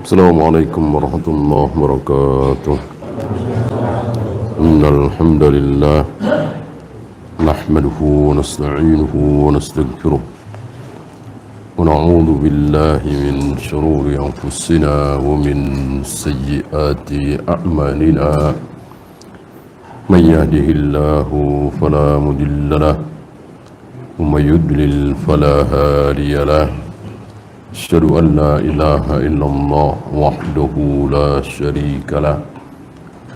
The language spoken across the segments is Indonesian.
Assalamualaikum warahmatullahi wabarakatuh. Innal hamdalillah nahmaduhu wa nasta'inuhu wa nastaghfiruh wa na'udzu billahi min shururi anfusina wa min sayyiati a'malina. Man yahdihillahu fala mudilla lahu wa may yudlil fala hadiya lahu. Asyhadu an la ilaha illallah wahdahu la syarika lah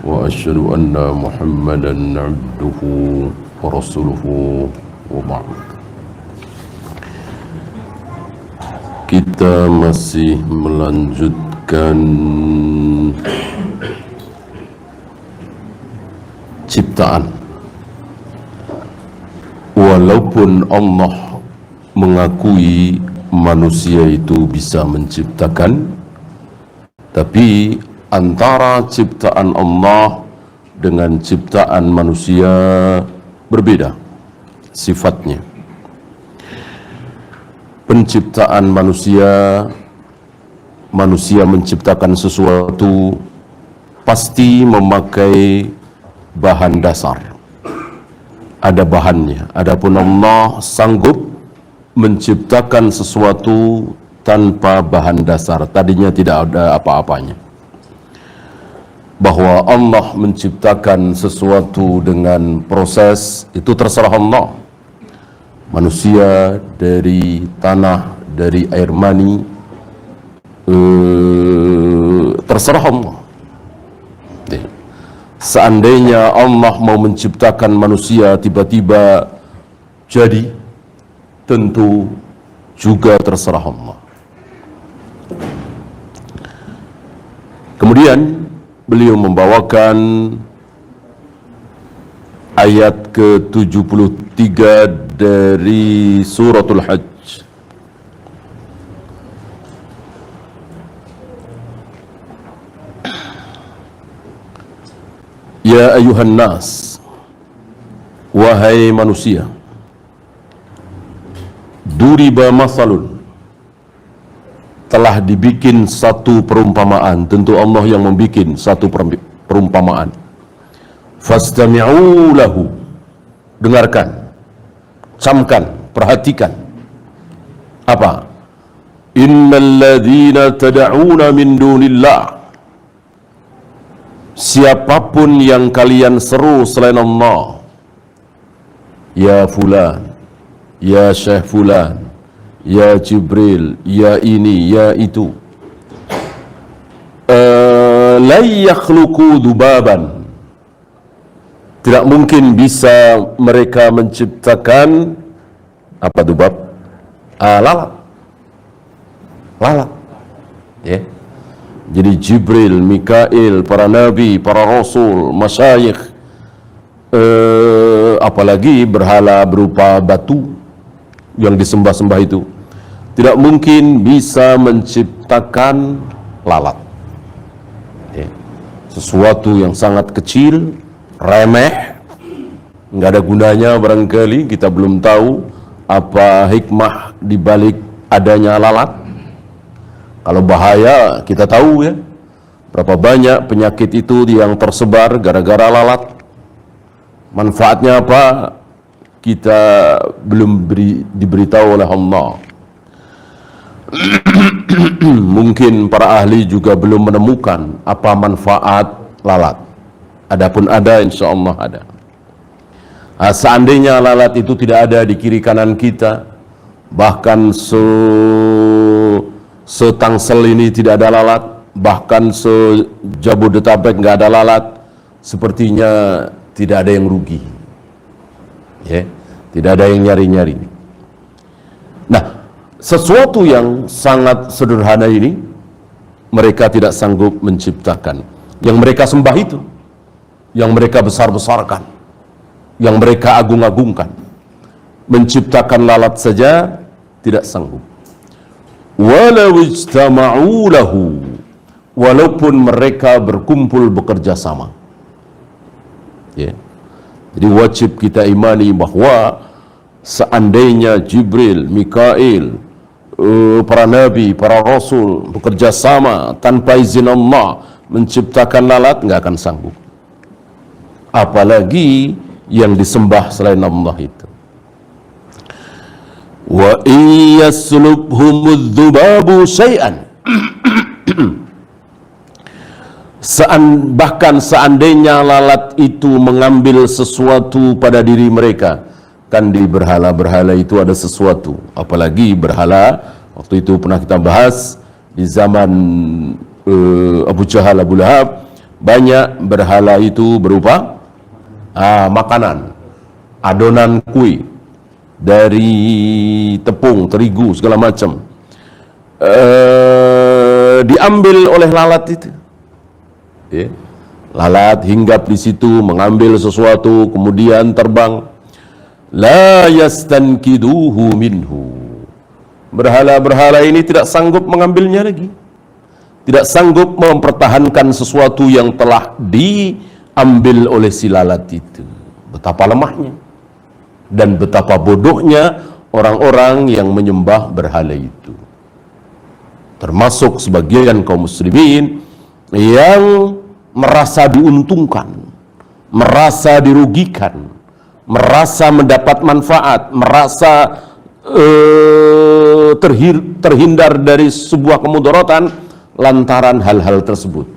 wa asyhadu anna Muhammadan abduhu wa rasuluhu wa ba'd. Kita masih melanjutkan ciptaan. Walaupun Allah mengakui manusia itu bisa menciptakan, tapi antara ciptaan Allah dengan ciptaan manusia berbeda sifatnya. Penciptaan manusia menciptakan sesuatu pasti memakai bahan dasar, ada bahannya. Adapun Allah sanggup menciptakan sesuatu tanpa bahan dasar, tadinya tidak ada apa-apanya. Bahwa Allah menciptakan sesuatu dengan proses, itu terserah Allah. Manusia dari tanah, dari air mani, terserah Allah. Seandainya Allah mau menciptakan manusia tiba-tiba jadi, tentu juga terserah Allah. Kemudian beliau membawakan ayat ke-73 dari suratul Hajj. Ya ayuhan nas, wahai manusia, duriba masalun, telah dibikin satu perumpamaan. Tentu Allah yang membikin satu perumpamaan. Fastami'u lahu, dengarkan, camkan, perhatikan. Apa? Innal ladzina tad'una min dunillah, siapapun yang kalian seru selain Allah, ya fulan, ya Syekh Fulan, ya Jibril, ya ini, ya itu, la yakhluqu dubaban, tidak mungkin bisa mereka menciptakan apa dubab? Lalat. Lalat. Ya. Jadi Jibril, Mikail, para nabi, para rasul, masyayikh, apalagi berhala berupa batu yang disembah-sembah itu, tidak mungkin bisa menciptakan lalat. Sesuatu yang sangat kecil, remeh, nggak ada gunanya barangkali. Kita belum tahu apa hikmah dibalik adanya lalat. Kalau bahaya kita tahu ya, berapa banyak penyakit itu yang tersebar gara-gara lalat. Manfaatnya apa? Kita belum diberitahu oleh Allah. Mungkin para ahli juga belum menemukan apa manfaat lalat. Adapun ada, insya Allah ada. Seandainya lalat itu tidak ada di kiri kanan kita, bahkan Setangsel ini tidak ada lalat, bahkan se-Jabodetabek nggak ada lalat, sepertinya tidak ada yang rugi. Ya, tidak ada yang nyari-nyari. Nah, sesuatu yang sangat sederhana ini mereka tidak sanggup menciptakan. Yang mereka sembah itu, yang mereka besar-besarkan, yang mereka agung-agungkan, menciptakan lalat saja tidak sanggup. Walau ijtama'u lahu, walaupun mereka berkumpul bekerja sama. Ya. Jadi wajib kita imani bahwa seandainya Jibril, Mikail, para nabi, para rasul bekerja sama tanpa izin Allah menciptakan lalat, nggak akan sanggup. Apalagi yang disembah selain Allah itu. Wa iyaslubhumudz dzubabu syai'an. Bahkan seandainya lalat itu mengambil sesuatu pada diri mereka, kan di berhala-berhala itu ada sesuatu, apalagi berhala waktu itu pernah kita bahas di zaman Abu Jahal, Abu Lahab, banyak berhala itu berupa makanan, adonan kue dari tepung, terigu, segala macam, diambil oleh lalat itu. Lalat hinggap di situ, mengambil sesuatu, kemudian terbang. La yastankiduhu minhu. Berhala-berhala ini tidak sanggup mengambilnya lagi, tidak sanggup mempertahankan sesuatu yang telah diambil oleh si lalat itu. Betapa lemahnya dan betapa bodohnya orang-orang yang menyembah berhala itu, termasuk sebagian kaum muslimin yang merasa diuntungkan, merasa dirugikan, merasa mendapat manfaat, merasa terhindar dari sebuah kemudaratan lantaran hal-hal tersebut.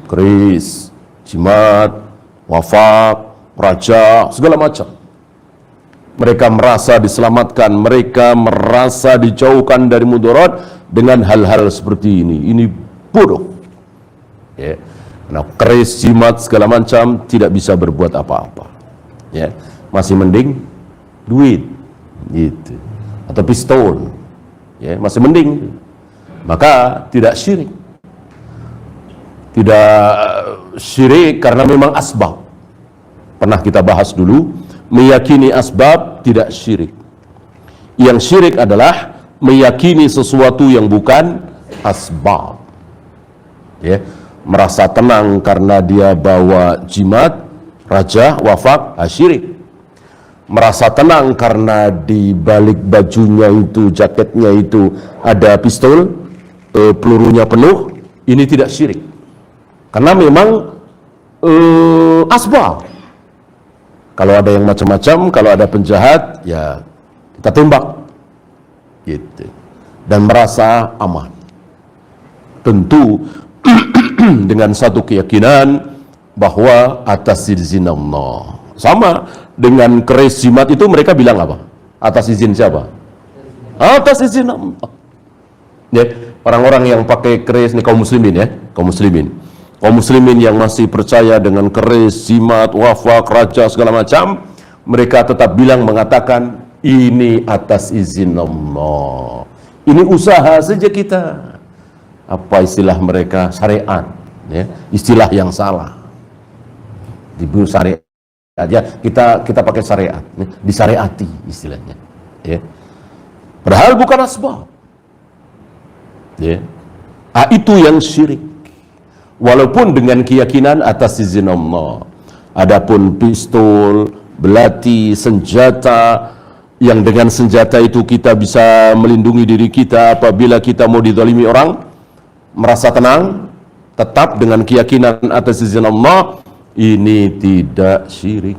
Keris, jimat, wafak, raja, segala macam. Mereka merasa diselamatkan, mereka merasa dijauhkan dari mudarat dengan hal-hal seperti ini. Ini bodoh. Ya. Nah, keris, jimat, segala macam tidak bisa berbuat apa-apa. Ya. Masih mending duit, gitu, atau pistol, ya, masih mending. Maka tidak syirik. Tidak syirik karena memang asbab. Pernah kita bahas dulu, meyakini asbab tidak syirik. Yang syirik adalah meyakini sesuatu yang bukan asbab. Ya, merasa tenang karena dia bawa jimat, raja, wafak, syirik. Merasa tenang karena di balik bajunya itu, jaketnya itu ada pistol, pelurunya penuh, ini tidak syirik. Karena memang asbab. Kalau ada yang macam-macam, kalau ada penjahat, ya kita tembak, gitu. Dan merasa aman. Tentu dengan satu keyakinan bahwa atas izin Allah. Sama dengan keris jimat itu mereka bilang apa? Atas izin siapa? Atas izin Allah. Ya, orang-orang yang pakai keris ini kaum muslimin, ya, kaum muslimin. Kaum muslimin yang masih percaya dengan keris, jimat, wafak, raja, segala macam, mereka tetap bilang, mengatakan ini atas izin Allah. Ini usaha saja kita. Apa istilah mereka? Syariat, ya, istilah yang salah. Diburu syariat aja, kita pakai syariat, disyariati istilahnya, ya. Padahal bukan asbab, ya. Itu yang syirik, walaupun dengan keyakinan atas izin Allah. Adapun pistol, belati, senjata, yang dengan senjata itu kita bisa melindungi diri kita apabila kita mau dizalimi orang, merasa tenang, tetap dengan keyakinan atas izin Allah, ini tidak syirik.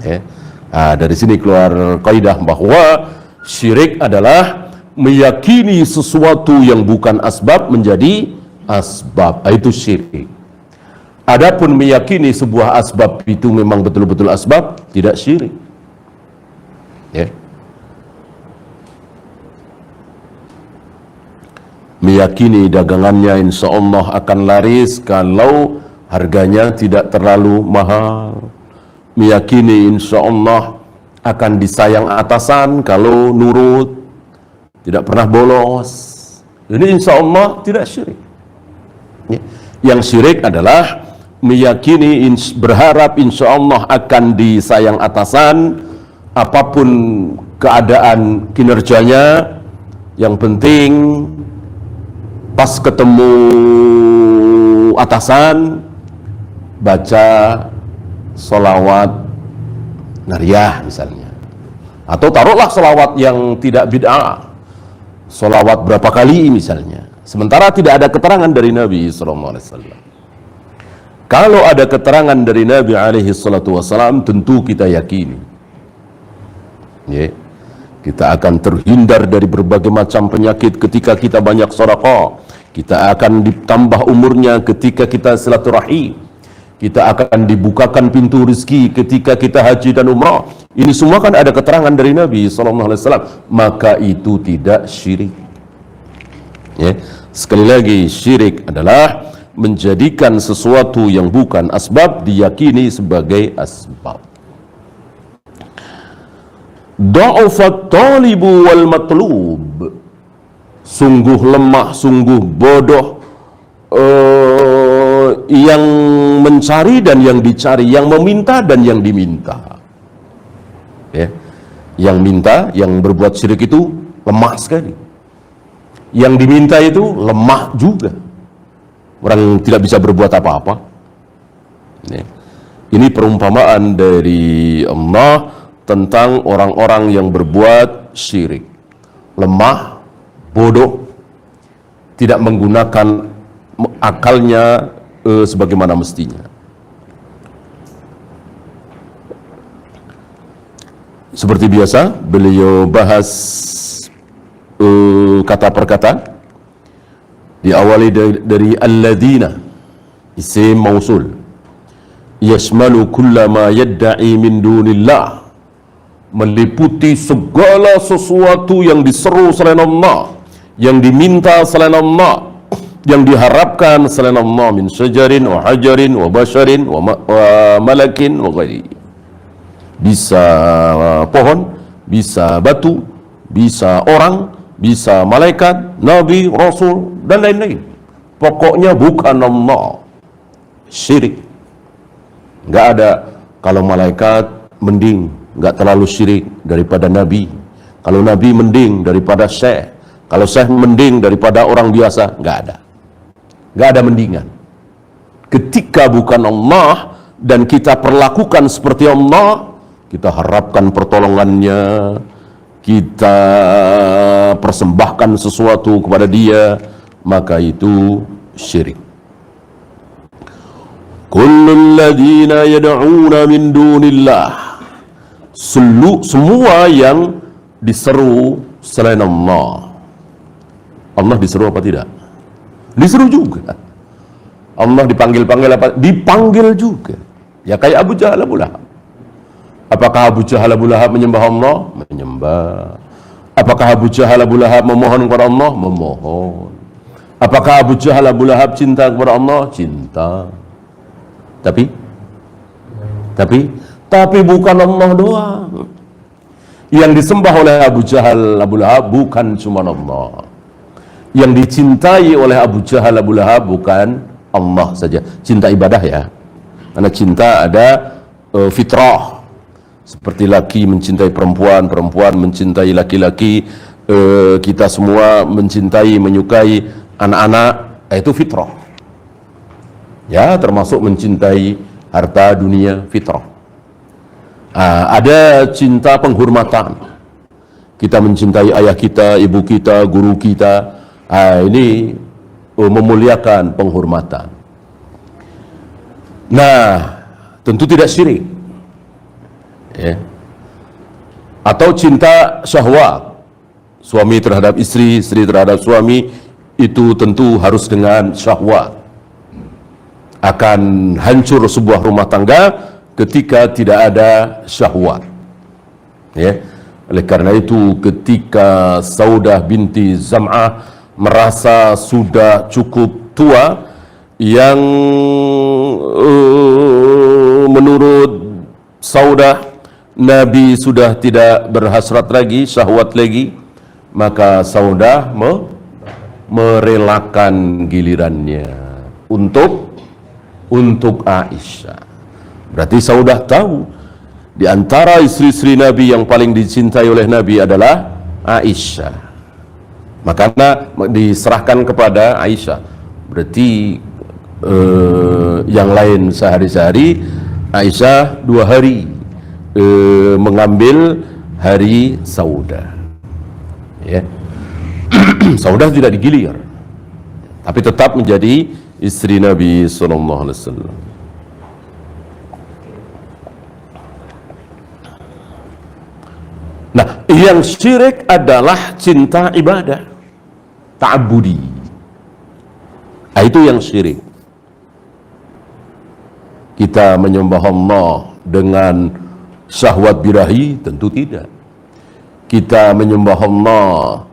Ya. Nah, dari sini keluar kaidah bahwa syirik adalah meyakini sesuatu yang bukan asbab menjadi asbab. Itu syirik. Adapun meyakini sebuah asbab itu memang betul-betul asbab, tidak syirik. Ya. Meyakini dagangannya insya Allah akan laris kalau harganya tidak terlalu mahal. Meyakini insya Allah akan disayang atasan kalau nurut, tidak pernah bolos. Ini insya Allah tidak syirik. Yang syirik adalah meyakini, berharap insya Allah akan disayang atasan, apapun keadaan kinerjanya, yang penting pas ketemu atasan baca sholawat nariyah misalnya, atau taruhlah sholawat yang tidak bid'ah, Sholawat berapa kali misalnya. Sementara tidak ada keterangan dari Nabi SAW. Kalau ada keterangan dari Nabi SAW, tentu kita yakini. Ya. Kita akan terhindar dari berbagai macam penyakit ketika kita banyak sedekah. Kita akan ditambah umurnya ketika kita silaturahim. Kita akan dibukakan pintu rezeki ketika kita haji dan umrah. Ini semua kan ada keterangan dari Nabi SAW. Maka itu tidak syirik. Ya. Sekali lagi, syirik adalah menjadikan sesuatu yang bukan asbab diyakini sebagai asbab. Da'ufat talibu wal matlub. Sungguh lemah, sungguh bodoh yang mencari dan yang dicari, yang meminta dan yang diminta. Ya. Yang minta, yang berbuat syirik itu lemah sekali. Yang diminta itu lemah juga. Orang tidak bisa berbuat apa-apa. Ya. Ini perumpamaan dari Allah tentang orang-orang yang berbuat syirik. Lemah, bodoh, tidak menggunakan akalnya sebagaimana mestinya. Seperti biasa, beliau bahas kata per kata. Diawali dari alladzina, isim mausul, yashmalu kullama yadda'i min dunillah, meliputi segala sesuatu yang diseru selain Allah, yang diminta selain Allah, yang diharapkan selain Allah, min syajarin wa hajarin wa basharin wa malakin wa ghairi. Bisa pohon, bisa batu, bisa orang, bisa malaikat, nabi, rasul, dan lain-lain. Pokoknya bukan Allah. Syirik. Nggak ada. Kalau malaikat mending, nggak terlalu syirik daripada nabi. Kalau nabi mending daripada syekh. Kalau syekh mending daripada orang biasa. Nggak ada. Nggak ada mendingan. Ketika bukan Allah dan kita perlakukan seperti Allah, kita harapkan pertolongannya, kita persembahkan sesuatu kepada dia, maka itu syirik. Kullul ladzina yad'una min dunillah, semua yang diseru selain Allah. Allah diseru apa tidak? Diseru juga. Allah dipanggil-panggil apa? Dipanggil juga. Ya kayak Abu Jahal, Abu Lahab. Apakah Abu Jahal, Abu Lahab menyembah Allah? Menyembah. Apakah Abu Jahal, Abu Lahab memohon kepada Allah? Memohon. Apakah Abu Jahal, Abu Lahab cinta kepada Allah? Cinta. Tapi bukan Allah doang. Yang disembah oleh Abu Jahal, Abu Lahab bukan cuma Allah. Yang dicintai oleh Abu Jahal, Abu Lahab bukan Allah saja. Cinta ibadah ya. Karena cinta ada fitrah. Seperti laki mencintai perempuan, perempuan mencintai laki-laki, kita semua mencintai, menyukai anak-anak, itu fitrah. Ya, termasuk mencintai harta dunia, fitrah. Ada cinta penghormatan. Kita mencintai ayah kita, ibu kita, guru kita. Ini memuliakan penghormatan. Nah, tentu tidak syirik. Ya. Atau cinta syahwat, suami terhadap istri, istri terhadap suami, itu tentu harus dengan syahwat. Akan hancur sebuah rumah tangga ketika tidak ada syahwat. Ya. Oleh karena itu ketika Saudah binti Zam'ah merasa sudah cukup tua, yang menurut Saudah Nabi sudah tidak berhasrat lagi, syahwat lagi, maka Saudah merelakan gilirannya untuk Aisyah. Berarti Saudah tahu di antara istri-istri Nabi yang paling dicintai oleh Nabi adalah Aisyah. Makanya diserahkan kepada Aisyah. Berarti yang lain sehari-sehari, Aisyah 2 hari mengambil hari Saudah. Ya. Saudah tidak digilir, tapi tetap menjadi istri Nabi sallallahu alaihi wasallam. Nah, yang syirik adalah cinta ibadah, ta'abbudi. Nah, itu yang syirik. Kita menyembah Allah dengan syahwat birahi? Tentu tidak. Kita menyembah Allah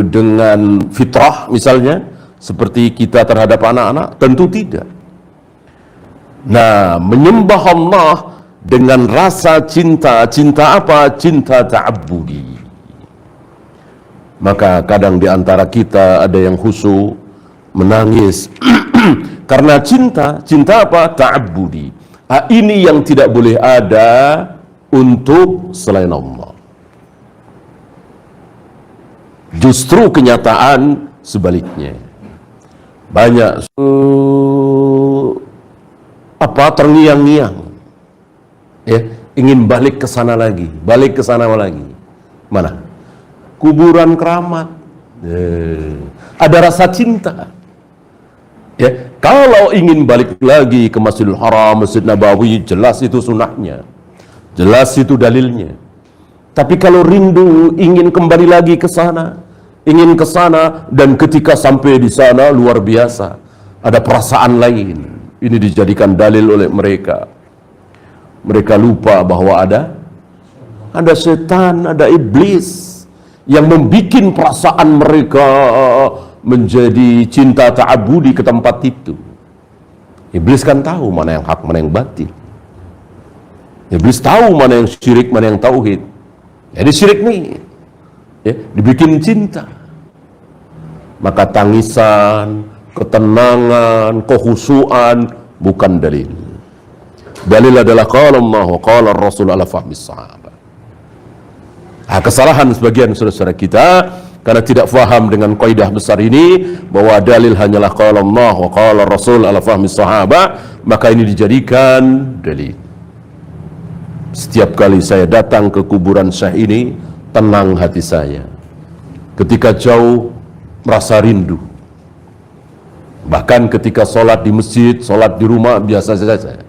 dengan fitrah misalnya, seperti kita terhadap anak-anak? Tentu tidak. Nah, menyembah Allah dengan rasa cinta. Cinta apa? Cinta ta'abbudi. Maka kadang di antara kita ada yang khusyuk, menangis karena cinta. Cinta apa? Ta'abbudi. Nah, ini yang tidak boleh ada untuk selain Allah. Justru kenyataan sebaliknya. Banyak terngiang-ngiang, ya, ingin balik ke sana lagi, balik ke sana lagi. Mana? Kuburan keramat. Ada rasa cinta. Ya, kalau ingin balik lagi ke Masjidil Haram, Masjid Nabawi, jelas itu sunnahnya, jelas itu dalilnya. Tapi kalau rindu ingin kembali lagi ke sana, ingin ke sana, dan ketika sampai di sana luar biasa, ada perasaan lain. Ini dijadikan dalil oleh mereka. Mereka lupa bahwa ada setan, ada iblis yang membuat perasaan mereka menjadi cinta ta'abudi ke tempat itu. Iblis kan tahu mana yang hak, mana yang batil. Iblis tahu mana yang syirik, mana yang tauhid. Jadi syirik nih, ya, dibikin cinta. Maka tangisan, ketenangan, kehusuan bukan dalil. Dalil adalah qala Allah wa qala Rasul ala fahmi sahabat. Nah, kesalahan sebagian saudara-saudara kita karena tidak faham dengan kaidah besar ini, bahwa dalil hanyalah qala Allah wa qala Rasul ala fahmi sahabat, maka ini dijadikan dalil. Setiap kali saya datang ke kuburan Syekh ini, tenang hati saya. Ketika jauh, merasa rindu. Bahkan ketika sholat di masjid, sholat di rumah, biasa saja.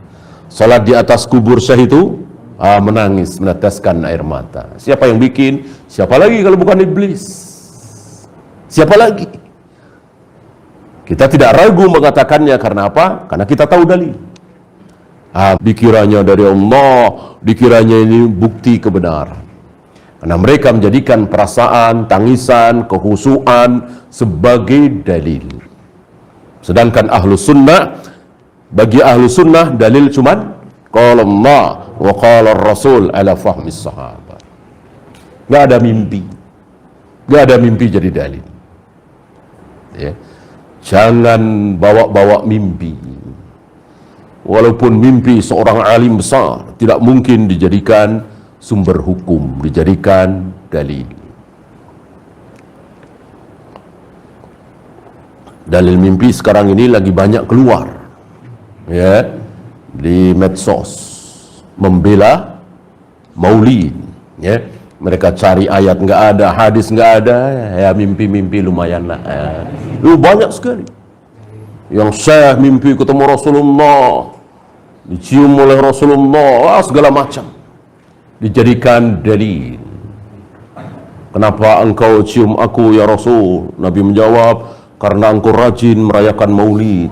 Sholat di atas kubur Syekh itu, menangis, meneteskan air mata. Siapa yang bikin? Siapa lagi kalau bukan iblis? Siapa lagi? Kita tidak ragu mengatakannya. Karena apa? Karena kita tahu dalil. Dikiranya dari Allah, dikiranya ini bukti kebenaran. Karena mereka menjadikan perasaan, tangisan, kehusuan sebagai dalil. Sedangkan ahlu sunnah, bagi ahlu sunnah dalil cuman qala Allah wa qala Rasul ala fahmi sahabat. Gak ada mimpi, gak ada mimpi jadi dalil, ya. Jangan bawa-bawa mimpi. Walaupun mimpi seorang alim besar tidak mungkin dijadikan sumber hukum, dijadikan dalil. Dalil mimpi sekarang ini lagi banyak keluar, ya, di medsos, membela maulid, ya. Mereka cari ayat nggak ada, hadis nggak ada, ya mimpi-mimpi lumayan lah. Banyak sekali. Yang Syekh mimpi ketemu Rasulullah, dicium oleh Rasulullah, segala macam dijadikan dalil. Kenapa engkau cium aku ya Rasul? Nabi menjawab, karena engkau rajin merayakan maulid.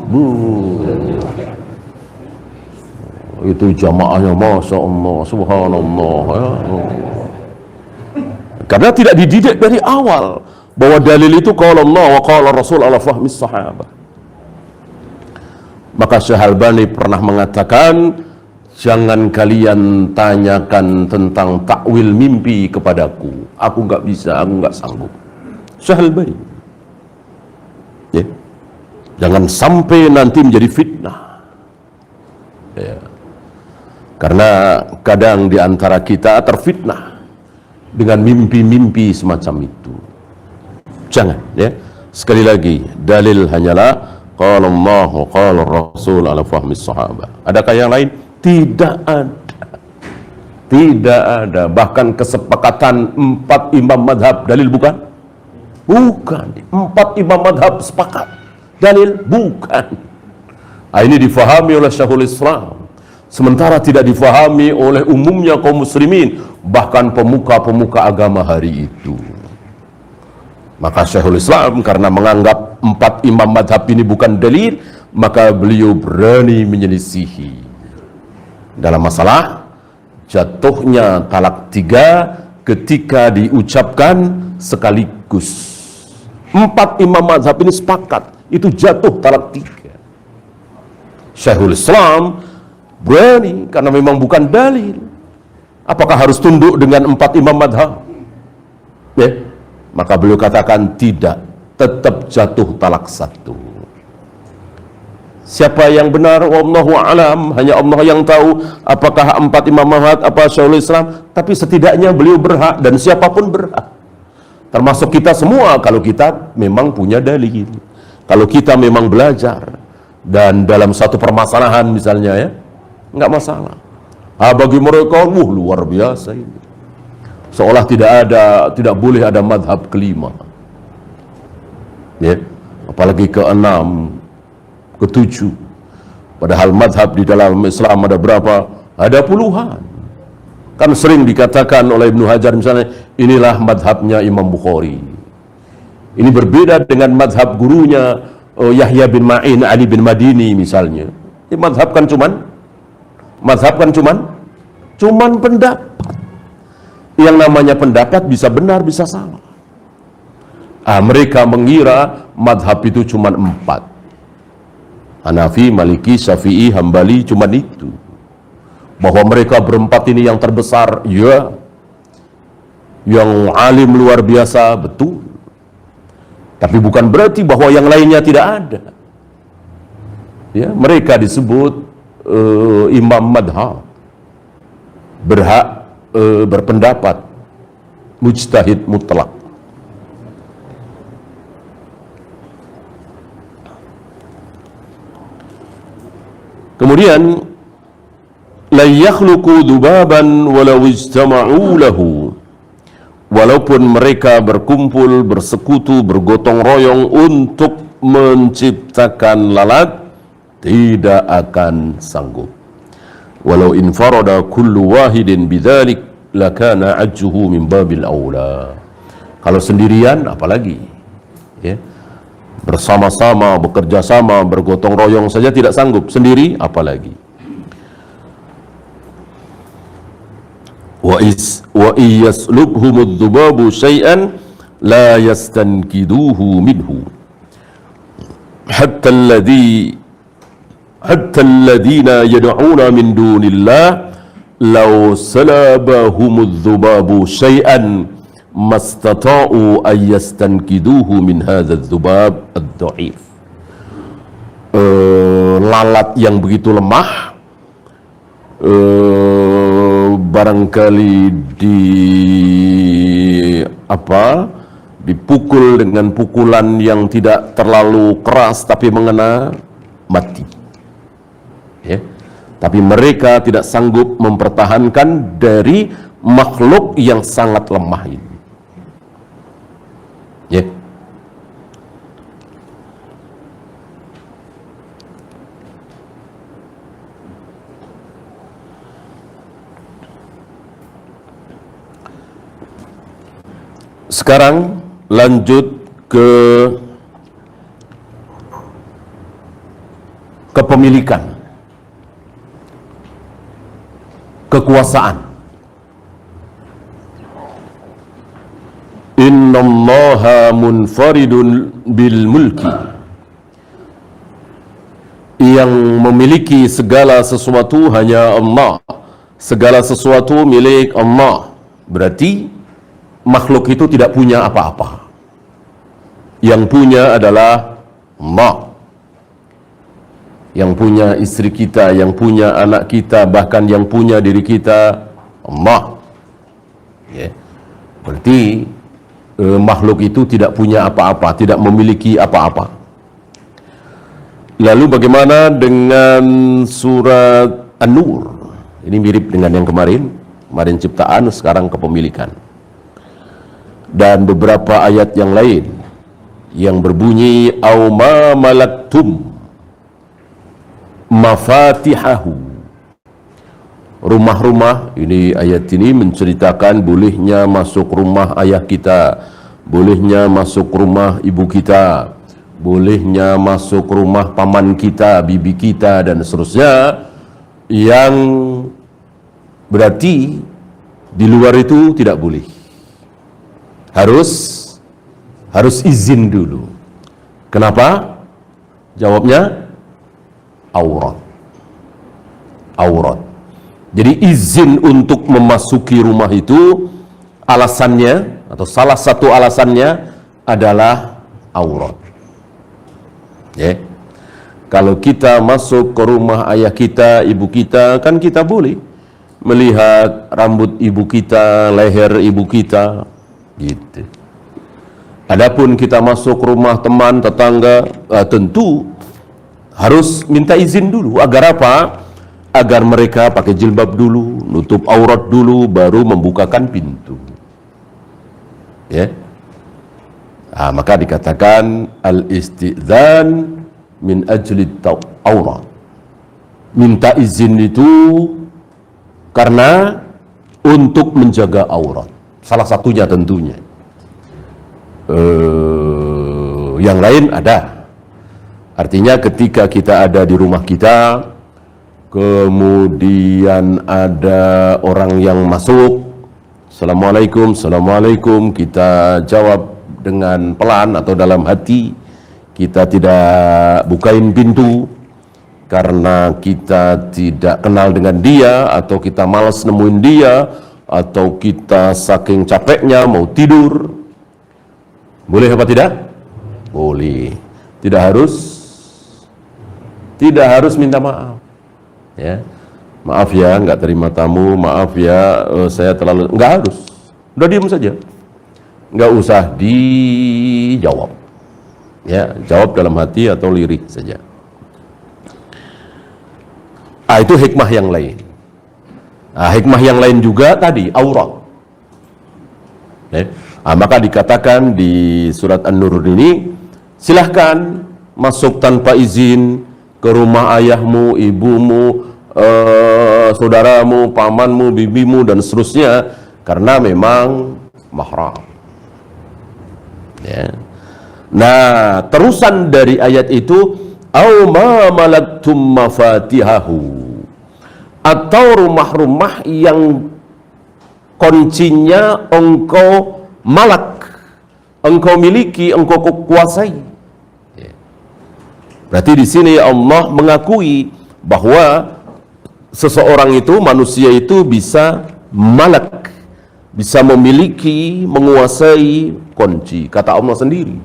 Itu jamaahnya Masya Allah, Subhanallah, ya. Karena tidak dididik dari awal bahwa dalil itu qala Allah wa qala Rasul ala fahmi sahabat. Maka Syekh Albani pernah mengatakan, jangan kalian tanyakan tentang takwil mimpi kepadaku. Aku nggak bisa, aku nggak sanggup. Syekh Albani, ya. Jangan sampai nanti menjadi fitnah, ya. Karena kadang di antara kita terfitnah dengan mimpi-mimpi semacam itu. Jangan, ya. Sekali lagi, dalil hanyalah qala Allah wa qala Rasul ala fahmi sahabat. Adakah yang lain? Tidak ada. Tidak ada. Bahkan kesepakatan 4 imam madhab dalil bukan? Bukan. 4 imam madhab sepakat. Dalil? Bukan. Ini difahami oleh Syekhul Islam, sementara tidak difahami oleh umumnya kaum muslimin, bahkan pemuka-pemuka agama hari itu. Maka Syekhul Islam karena menganggap 4 imam madhab ini bukan dalil, maka beliau berani menyelisihi dalam masalah jatuhnya talak 3 ketika diucapkan sekaligus. 4 imam mazhab ini sepakat itu jatuh talak 3. Syekhul Islam berani karena memang bukan dalil. Apakah harus tunduk dengan 4 imam mazhab? Ya, maka beliau katakan tidak, tetap jatuh talak 1. Siapa yang benar? Wallahu a'lam, hanya Allah yang tahu apakah 4 imam mazhab apa Syekhul Islam, tapi setidaknya beliau berhak dan siapapun berhak. Termasuk kita semua kalau kita memang punya dalil. Kalau kita memang belajar dan dalam satu permasalahan misalnya ya, enggak masalah. Bagi mereka luar biasa ini. Seolah tidak boleh ada mazhab kelima. Ya, apalagi ke-6, ke-7. Padahal mazhab di dalam Islam ada berapa? Ada puluhan. Kan sering dikatakan oleh Ibnu Hajar misalnya, inilah mazhabnya Imam Bukhari. Ini berbeda dengan mazhab gurunya Yahya bin Ma'in, Ali bin Madini misalnya. Ini mazhab kan cuman pendapat. Yang namanya pendapat bisa benar, bisa salah. Mereka mengira mazhab itu cuman 4. Hanafi, Maliki, Syafi'i, Hambali, cuman itu. Bahwa mereka berempat ini yang terbesar, ya. Yang alim luar biasa, betul. Tapi bukan berarti bahwa yang lainnya tidak ada. Ya, mereka disebut imam madhab, berhak berpendapat, mujtahid mutlak. Kemudian la yakhluqu dubaban walau ijtama'u lahu, walaupun mereka berkumpul, bersekutu, bergotong royong untuk menciptakan lalat, tidak akan sanggup. Walau infarada kullu wahidin bidzalik lakana ajjuhu min babil aula. Kalau sendirian apalagi, ya. Bersama-sama, bekerja sama, bergotong royong saja tidak sanggup, sendiri apalagi. Wa iyaslubhumud dubabu syai'an la yastankiduhu minhu hatta alladhina yad'una min dunillah law salabahumud dubabu syai'an mastata'u ayyastankiduhu min hadzal dzubab ad-dha'if. Lalat yang begitu lemah, barangkali dipukul dengan pukulan yang tidak terlalu keras tapi mengena, mati. Ya. Tapi mereka tidak sanggup mempertahankan dari makhluk yang sangat lemah ini. Ya. Sekarang lanjut ke kepemilikan, kekuasaan. Innallaha munfaridun bil mulki. Yang memiliki segala sesuatu hanya Allah. Segala sesuatu milik Allah. Berarti makhluk itu tidak punya apa-apa. Yang punya adalah Allah. Yang punya istri kita, yang punya anak kita, bahkan yang punya diri kita, Allah. Ya. Berarti makhluk itu tidak punya apa-apa, tidak memiliki apa-apa. Lalu bagaimana dengan surat An-Nur? Ini mirip dengan yang kemarin ciptaan, sekarang kepemilikan. Dan beberapa ayat yang lain. yang berbunyi au ma malaktum mafatihahu. Rumah-rumah, ini ayat ini menceritakan bolehnya masuk rumah ayah kita, bolehnya masuk rumah ibu kita, bolehnya masuk rumah paman kita, bibi kita, dan seterusnya, yang berarti di luar itu tidak boleh. Harus izin dulu. Kenapa? Jawabnya aurat. Jadi izin untuk memasuki rumah itu alasannya atau salah satu alasannya adalah aurat. Ya. Kalau kita masuk ke rumah ayah kita, ibu kita, kan kita boleh melihat rambut ibu kita, leher ibu kita, gitu. Adapun kita masuk rumah teman, tetangga, tentu harus minta izin dulu. Agar apa? Agar mereka pakai jilbab dulu, nutup aurat dulu, baru membukakan pintu. Ya. Maka dikatakan al-istidzan min ajli aurat. Minta izin itu karena untuk menjaga aurat. Salah satunya tentunya. Yang lain ada. Artinya ketika kita ada di rumah kita, kemudian ada orang yang masuk, Assalamualaikum, Assalamualaikum, kita jawab dengan pelan atau dalam hati, kita tidak bukain pintu karena kita tidak kenal dengan dia, atau kita malas nemuin dia, atau kita saking capeknya mau tidur. Boleh apa tidak? Boleh. Tidak harus minta maaf. Ya, maaf ya, nggak terima tamu, maaf ya, saya terlalu, nggak harus, udah diam saja, nggak usah dijawab, ya, jawab dalam hati atau lirik saja. Itu hikmah yang lain. Hikmah yang lain juga tadi aurat. Maka dikatakan di surat An-Nur ini, silahkan masuk tanpa izin ke rumah ayahmu, ibumu, saudaramu, pamanmu, bibimu, dan seterusnya, karena memang mahram. Ya. Nah, terusan dari ayat itu, au ma malaktum mafatihahu, atau rumah-rumah yang kuncinya engkau malak, engkau miliki, engkau kuasai. Berarti di sini Allah mengakui bahwa seseorang itu, manusia itu bisa malak, bisa memiliki, menguasai kunci. Kata Allah sendiri.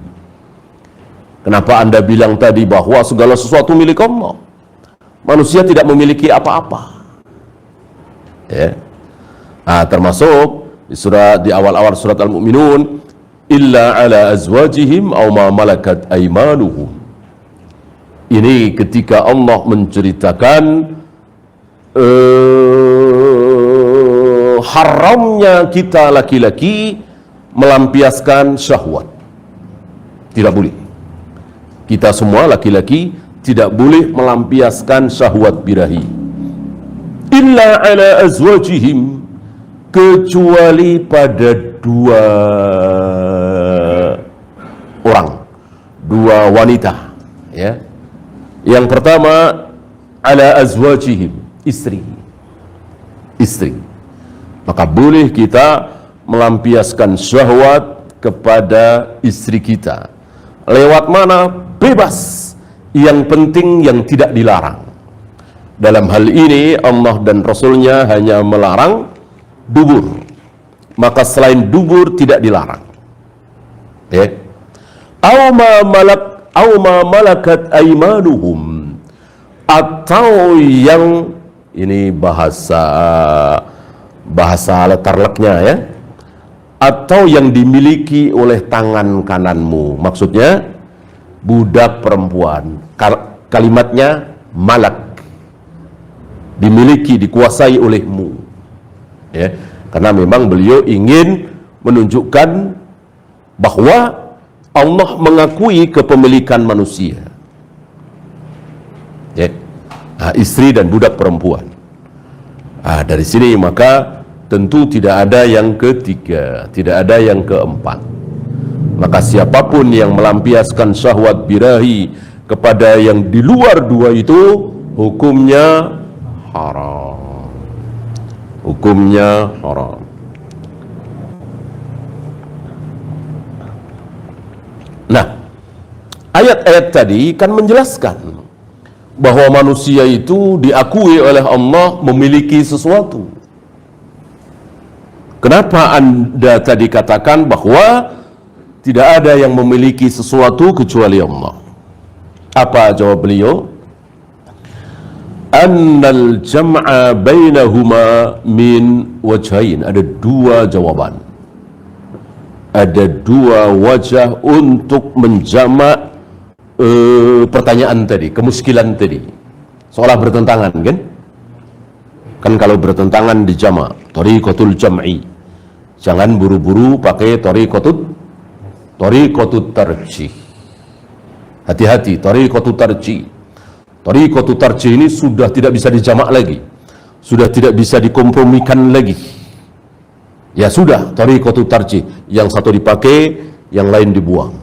Kenapa Anda bilang tadi bahwa segala sesuatu milik Allah? Manusia tidak memiliki apa-apa. Ya. Termasuk di awal-awal surat Al-Mu'minun, illa ala azwajihim aw ma malakat aymanuhum. Ini ketika Allah menceritakan haramnya kita laki-laki melampiaskan syahwat. Tidak boleh. Kita semua laki-laki tidak boleh melampiaskan syahwat birahi. Illa ala azwajihim, kecuali pada dua orang, dua wanita, ya. Yang pertama, ala azwajihim, istri. Maka boleh kita melampiaskan syahwat kepada istri kita. Lewat mana? Bebas. Yang penting yang tidak dilarang. Dalam hal ini Allah dan Rasulnya hanya melarang dubur. Maka selain dubur tidak dilarang. Ya. Au ma malakat aymanuhum, atau yang ini bahasa letarleknya, ya, atau yang dimiliki oleh tangan kananmu. Maksudnya budak perempuan. Kalimatnya malak, dimiliki, dikuasai olehmu, ya. Karena memang beliau ingin menunjukkan bahwa Allah mengakui kepemilikan manusia. Ya. Istri dan budak perempuan. Dari sini maka tentu tidak ada yang ketiga, tidak ada yang keempat. Maka siapapun yang melampiaskan syahwat birahi kepada yang di luar dua itu, hukumnya haram. Hukumnya haram. Nah, ayat-ayat tadi kan menjelaskan bahwa manusia itu diakui oleh Allah memiliki sesuatu. Kenapa Anda tadi katakan bahwa tidak ada yang memiliki sesuatu kecuali Allah? Apa jawab beliau? Annal jam'a bainahuma min wajhain. Ada dua jawaban. Ada dua wajah untuk menjamak pertanyaan tadi, kemuskilan tadi. Seolah bertentangan, kan? Kan kalau bertentangan di jamak, thariqatul jam'i. Jangan buru-buru pakai thariqatut tarjih. Hati-hati, thariqatut tarjih. Thariqatut tarjih ini sudah tidak bisa dijamak lagi. Sudah tidak bisa dikompromikan lagi. Ya sudah, thariqatut tarjih. Yang satu dipakai, yang lain dibuang.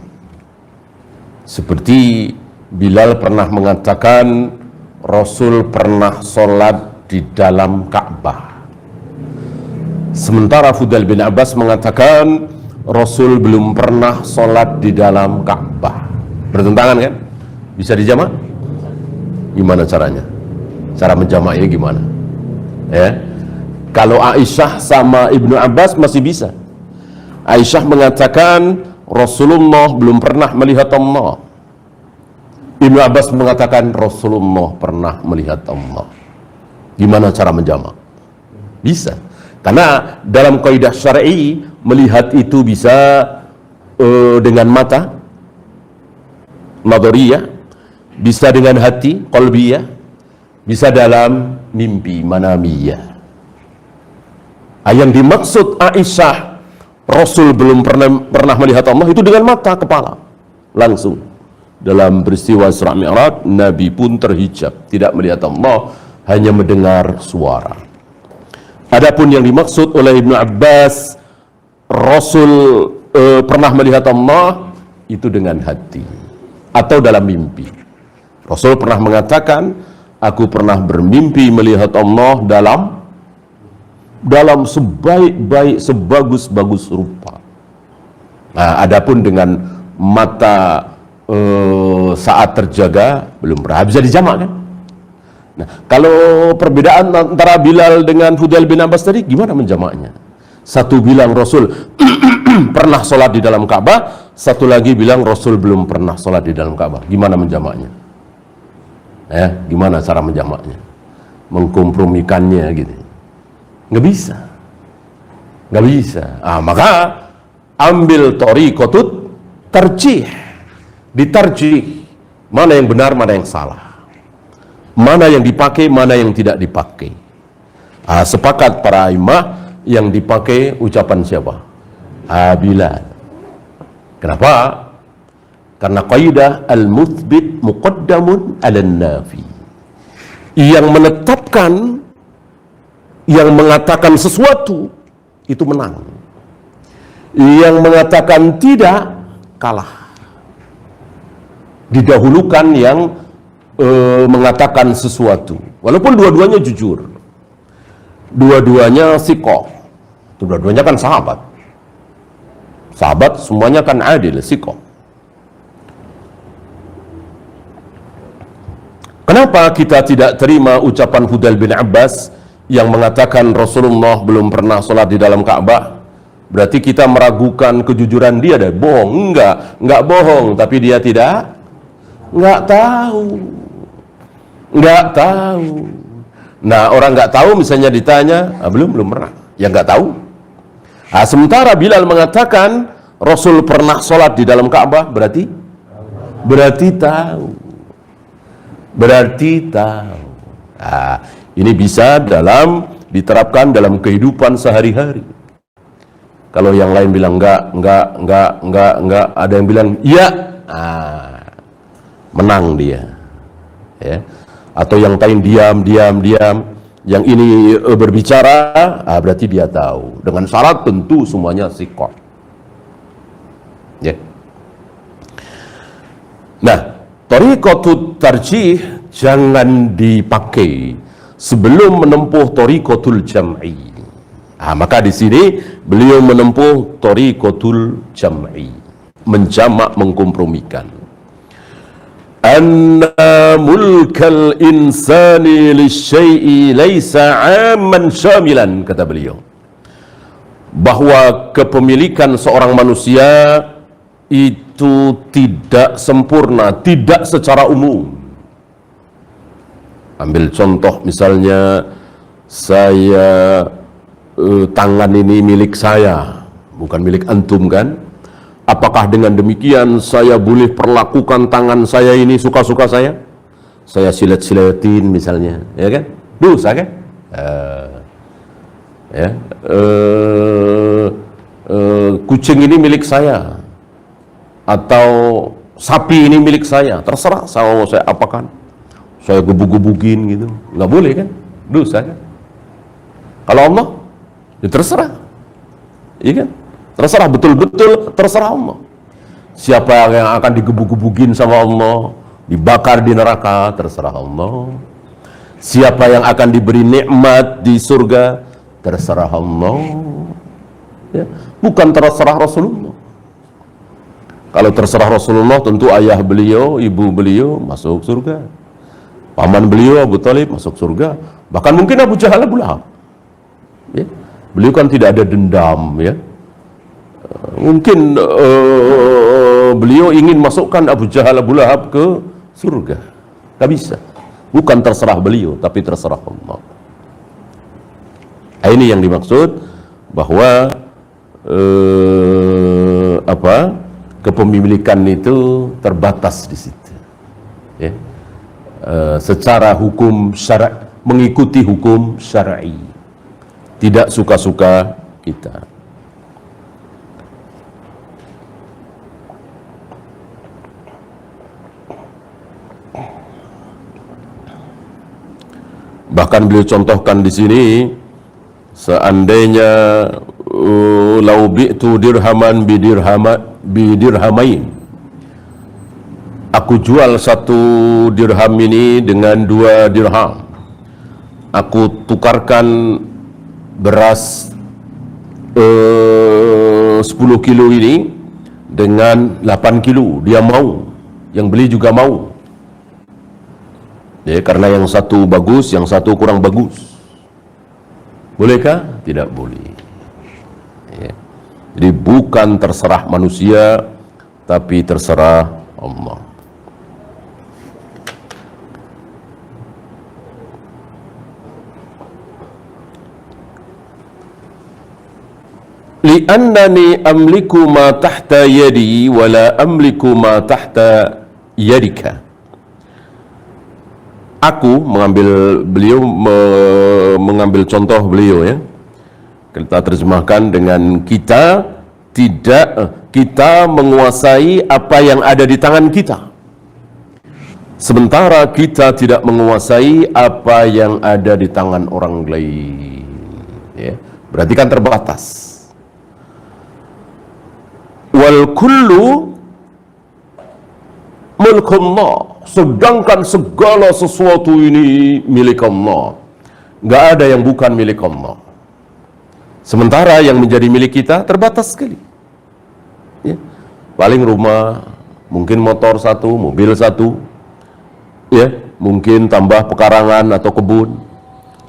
Seperti Bilal pernah mengatakan Rasul pernah sholat di dalam Ka'bah. Sementara Fudail bin Abbas mengatakan Rasul belum pernah sholat di dalam Ka'bah. Bertentangan kan? Bisa dijamak? Gimana caranya? Cara menjamaknya gimana? Ya. Kalau Aisyah sama Ibnu Abbas masih bisa. Aisyah mengatakan Rasulullah belum pernah melihat Allah. Ibnu Abbas mengatakan Rasulullah pernah melihat Allah. Gimana cara menjamak? Bisa. Karena dalam kaidah syar'i melihat itu bisa dengan mata, nadhariyah, bisa dengan hati, qalbiyah, bisa dalam mimpi, manamiyah. Yang dimaksud Aisyah Rasul belum pernah melihat Allah itu dengan mata kepala langsung. Dalam peristiwa Isra Mi'raj, Nabi pun terhijab, tidak melihat Allah, hanya mendengar suara. Adapun yang dimaksud oleh Ibnu Abbas, Rasul pernah melihat Allah itu dengan hati atau dalam mimpi. Rasul pernah mengatakan, aku pernah bermimpi melihat Allah dalam sebaik-baik, sebagus-bagus rupa. Nah, adapun dengan mata saat terjaga belum pernah bisa dijamak kan? Nah, kalau perbedaan antara Bilal dengan Fudail bin Abbas tadi gimana menjamaknya? Satu bilang Rasul pernah sholat di dalam Ka'bah, satu lagi bilang Rasul belum pernah sholat di dalam Ka'bah. Gimana menjamaknya? Gimana cara menjamaknya? Mengkompromikannya gitu. Nggak bisa. Nggak bisa. Maka ambil thariqatut tarjih. Ditarjih. Mana yang benar, mana yang salah. Mana yang dipakai, mana yang tidak dipakai. Sepakat para imam yang dipakai ucapan siapa? Bilal. Kenapa? Karena kaidah al-muthbit muqaddamun 'alan nafi. Yang menetapkan, yang mengatakan sesuatu itu menang. Yang mengatakan tidak kalah. Didahulukan yang mengatakan sesuatu. Walaupun dua-duanya jujur. Dua-duanya siqah. Dua-duanya kan sahabat. Sahabat semuanya kan adil, siqah. Kenapa kita tidak terima ucapan Fudail bin Abbas yang mengatakan Rasulullah belum pernah sholat di dalam Ka'bah? Berarti kita meragukan kejujuran dia. Bohong? Enggak bohong, tapi dia enggak tahu. Nah, orang enggak tahu misalnya ditanya, belum pernah. Ya enggak tahu. Sementara Bilal mengatakan Rasul pernah sholat di dalam Ka'bah, berarti tahu. Ini bisa diterapkan dalam kehidupan sehari-hari. Kalau yang lain bilang enggak, ada yang bilang iya, menang dia. Ya. Atau yang lain diam, yang ini berbicara, berarti dia tahu. Dengan syarat tentu semuanya siqah. Ya. Nah, thariqatut tarjih jangan dipakai sebelum menempuh thariqatul jam'i. Maka di sini beliau menempuh thariqatul jam'i, menjamak, mengkompromikan. Anna mulkal insani lisyai'i laisa 'amman syamilan, kata beliau, bahwa kepemilikan seorang manusia itu tidak sempurna, tidak secara umum. Ambil contoh misalnya, saya tangan ini milik saya, bukan milik antum kan? Apakah dengan demikian saya boleh perlakukan tangan saya ini suka-suka saya? Saya silet-siletin misalnya, ya kan? Dosa kan? Kucing ini milik saya, atau sapi ini milik saya, terserah saya apakan, saya gebuk-gebukin gitu, nggak boleh kan? Dosa kan? Kalau Allah, ya terserah, iya kan? Terserah, betul-betul terserah Allah. Siapa yang akan digebuk-gebukin sama Allah, dibakar di neraka, terserah Allah. Siapa yang akan diberi nikmat di surga, terserah Allah. Ya, bukan terserah Rasulullah. Kalau terserah Rasulullah, tentu ayah beliau, ibu beliau masuk surga, paman beliau Abu Thalib masuk surga, bahkan mungkin Abu Jahal, Abu Lahab. Ya. Beliau kan tidak ada dendam, ya. Mungkin beliau ingin masukkan Abu Jahal, Abu Lahab ke surga, tak bisa. Bukan terserah beliau, tapi terserah Allah. Ini yang dimaksud bahwa kepemilikan itu terbatas di situ. Ya. Secara hukum syara', mengikuti hukum syar'i, tidak suka-suka kita. Bahkan beliau contohkan di sini, seandainya lau bi'tu dirhaman bidirhamain, aku jual satu dirham ini dengan 2 dirham, aku tukarkan beras 10 kilo ini dengan 8 kilo, dia mau, yang beli juga mau. Ya, karena yang satu bagus, yang satu kurang bagus. Bolehkah? Tidak boleh. Ya. Jadi bukan terserah manusia, tapi terserah Allah. Li'annani amliku ma tahta yadi wa la amliku ma tahta yadika. Aku mengambil contoh beliau, ya. Kita terjemahkan dengan kita menguasai apa yang ada di tangan kita, sementara kita tidak menguasai apa yang ada di tangan orang lain. Ya. Berarti kan terbatas. Wal kullu mulkullah, sedangkan segala sesuatu ini milik Allah. Nggak ada yang bukan milik Allah. Sementara yang menjadi milik kita terbatas sekali. Ya. Paling rumah, mungkin motor satu, mobil satu, ya, mungkin tambah pekarangan atau kebun,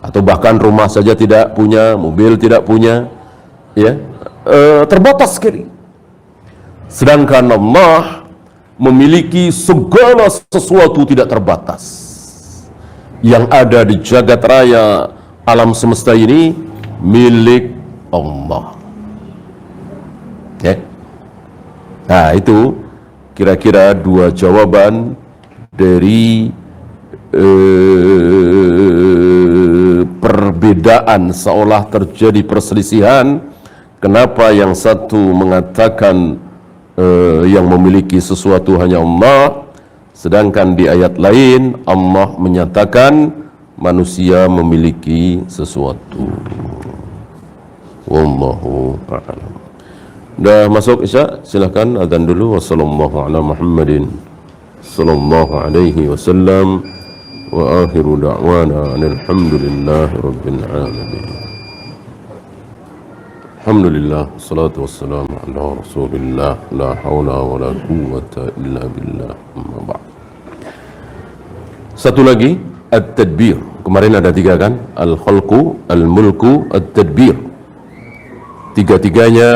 atau bahkan rumah saja tidak punya, mobil tidak punya, ya, terbatas sekali. Sedangkan Allah memiliki segala sesuatu tidak terbatas. Yang ada di jagat raya alam semesta ini milik Allah. Ya. Nah, itu kira-kira 2 jawaban dari perbedaan, seolah terjadi perselisihan Kenapa yang satu mengatakan yang memiliki sesuatu hanya Allah, sedangkan di ayat lain Allah menyatakan manusia memiliki sesuatu. Wallahu a'lam. Dah masuk Isya, silakan azan dulu. Wassallallahu ala Muhammadin sallallahu alaihi wasallam wa akhiru da'wana alhamdulillahi rabbil alamin. Alhamdulillah, salatu wassalamu ala rasulillah, la hawla wa la quwwata illa billah, amma ba'd. Satu lagi, at-tadbir. Kemarin ada 3 kan? Al-khalqu, al-mulku, at-tadbir. Tiga-tiganya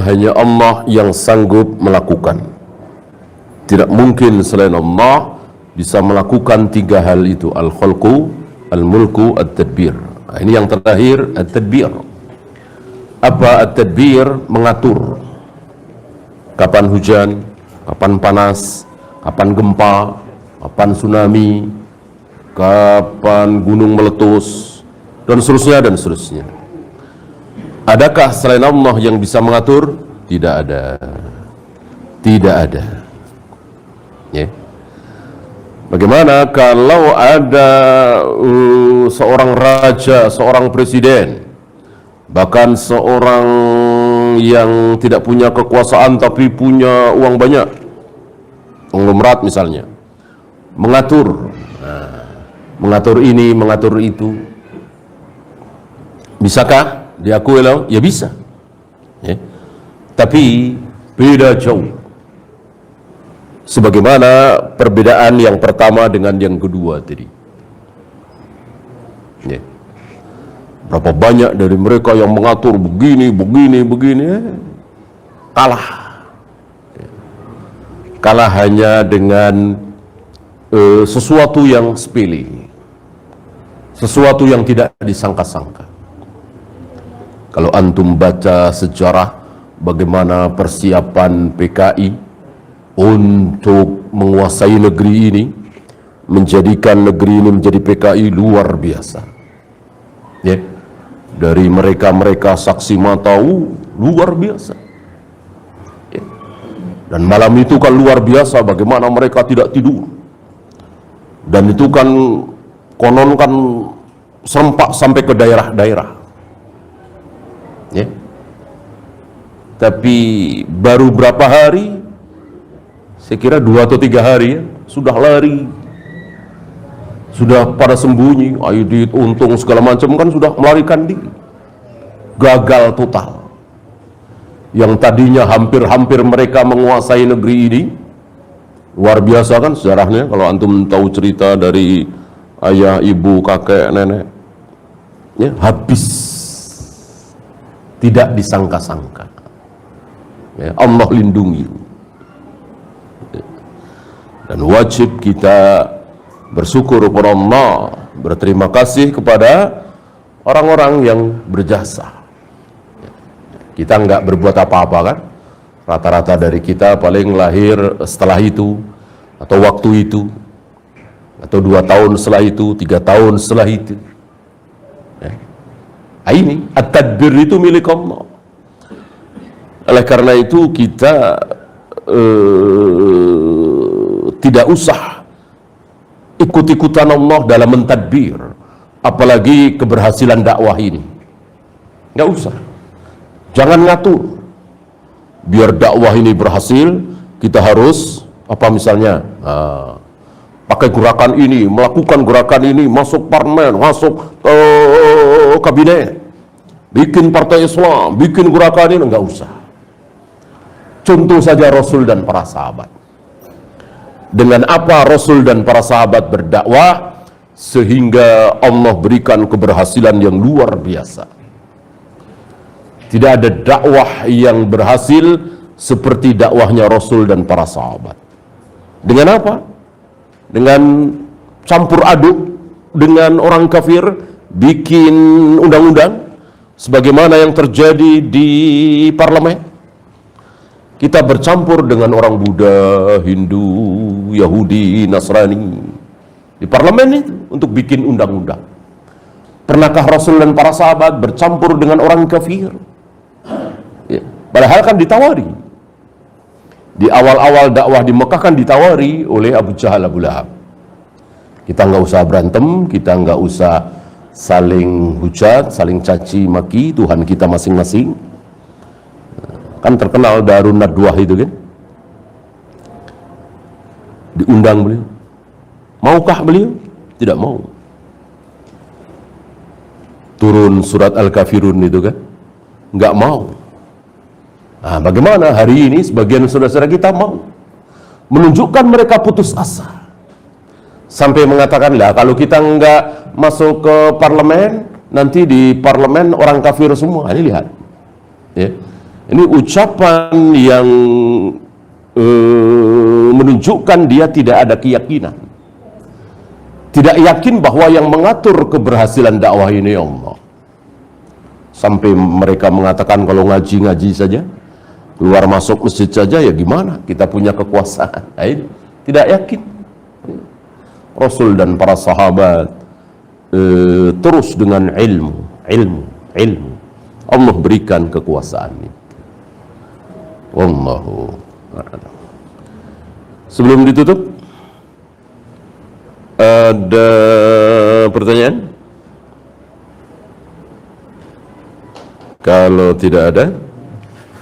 hanya Allah yang sanggup melakukan. Tidak mungkin selain Allah bisa melakukan 3 hal itu. Al-khalqu, al-mulku, at-tadbir. Ini yang terakhir, at-tadbir. Apa at-tadbir? Mengatur. Kapan hujan, kapan panas, kapan gempa, kapan tsunami, kapan gunung meletus, dan seterusnya dan seterusnya. Adakah selain Allah yang bisa mengatur? Tidak ada. Tidak ada. Ya. Bagaimana kalau ada seorang raja, seorang presiden, bahkan seorang yang tidak punya kekuasaan tapi punya uang banyak, konglomerat misalnya, mengatur, mengatur ini, mengatur itu, bisakah diakui? Ya bisa, ya. Tapi beda jauh. Sebagaimana perbedaan yang pertama dengan yang kedua tadi, ya. Berapa banyak dari mereka yang mengatur begini, kalah. Kalah hanya dengan sesuatu yang sepele, sesuatu yang tidak disangka-sangka. Kalau antum baca sejarah bagaimana persiapan PKI untuk menguasai negeri ini, menjadikan negeri ini menjadi PKI, luar biasa. Ya. Dari mereka saksi mata, luar biasa. Ya. Dan malam itu kan luar biasa bagaimana mereka tidak tidur. Dan itu kan konon kan serempak sampai ke daerah-daerah. Ya. Tapi baru berapa hari, saya kira 2 atau 3 hari ya, sudah lari, sudah pada sembunyi, Aidit, Untung segala macam kan sudah melarikan diri. Gagal total. Yang tadinya hampir-hampir mereka menguasai negeri ini, luar biasa kan sejarahnya. Kalau antum tahu cerita dari ayah, ibu, kakek, nenek, ya, habis. Tidak disangka-sangka. Ya, Allah lindungi. Dan wajib kita bersyukur kepada Allah, berterima kasih kepada orang-orang yang berjasa. Kita nggak berbuat apa-apa kan? Rata-rata dari kita paling lahir setelah itu, atau waktu itu, atau 2 tahun setelah itu, 3 tahun setelah itu. Ya. Ini at-tadbir itu milik Allah. Oleh karena itu kita tidak usah ikut-ikutan Allah dalam mentadbir, apalagi keberhasilan dakwah ini. Nggak usah. Jangan ngatur. Biar dakwah ini berhasil, kita harus apa misalnya? Pakai gerakan ini, melakukan gerakan ini, masuk parlemen, masuk kabinet, bikin partai Islam, bikin gerakan ini, nggak usah. Contoh saja Rasul dan para sahabat. Dengan apa Rasul dan para sahabat berdakwah sehingga Allah berikan keberhasilan yang luar biasa. Tidak ada dakwah yang berhasil seperti dakwahnya Rasul dan para sahabat. Dengan apa? Dengan campur aduk dengan orang kafir, bikin undang-undang sebagaimana yang terjadi di parlemen. Kita bercampur dengan orang Buddha, Hindu, Yahudi, Nasrani di parlemen itu untuk bikin undang-undang. Pernahkah Rasul dan para sahabat bercampur dengan orang kafir? Padahal kan ditawari. Di awal-awal dakwah di Mekah kan ditawari oleh Abu Jahal, Abu Lahab. Kita nggak usah berantem, kita nggak usah saling hujat, saling caci maki Tuhan kita masing-masing. Kan terkenal Darun Nadwah itu kan. Diundang beliau. Maukah beliau? Tidak mau. Turun surat Al-Kafirun itu kan. Nggak mau. Nah, bagaimana hari ini sebagian saudara-saudara kita mau menunjukkan mereka putus asa. Sampai mengatakan, lah kalau kita nggak masuk ke parlemen, nanti di parlemen orang kafir semua. Ini lihat. Ya. Ini ucapan yang menunjukkan dia tidak ada keyakinan. Tidak yakin bahwa yang mengatur keberhasilan dakwah ini Allah. Sampai mereka mengatakan kalau ngaji-ngaji saja, keluar masuk masjid saja, ya gimana? Kita punya kekuasaan. Nah, ini tidak yakin. Rasul dan para sahabat terus dengan ilmu. Allah berikan kekuasaan ini. Wallahu a'lam. Sebelum ditutup, ada pertanyaan? Kalau tidak ada,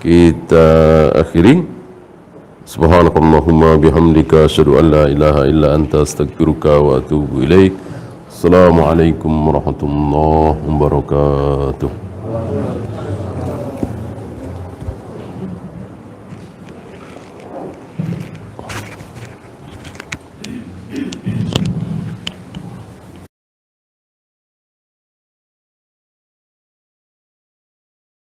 kita akhiri. Subhanakallahumma bihamdika asyhadu an la ilaha illa anta astaghfiruka wa atubu ilaik. Assalamualaikum warahmatullahi wabarakatuh.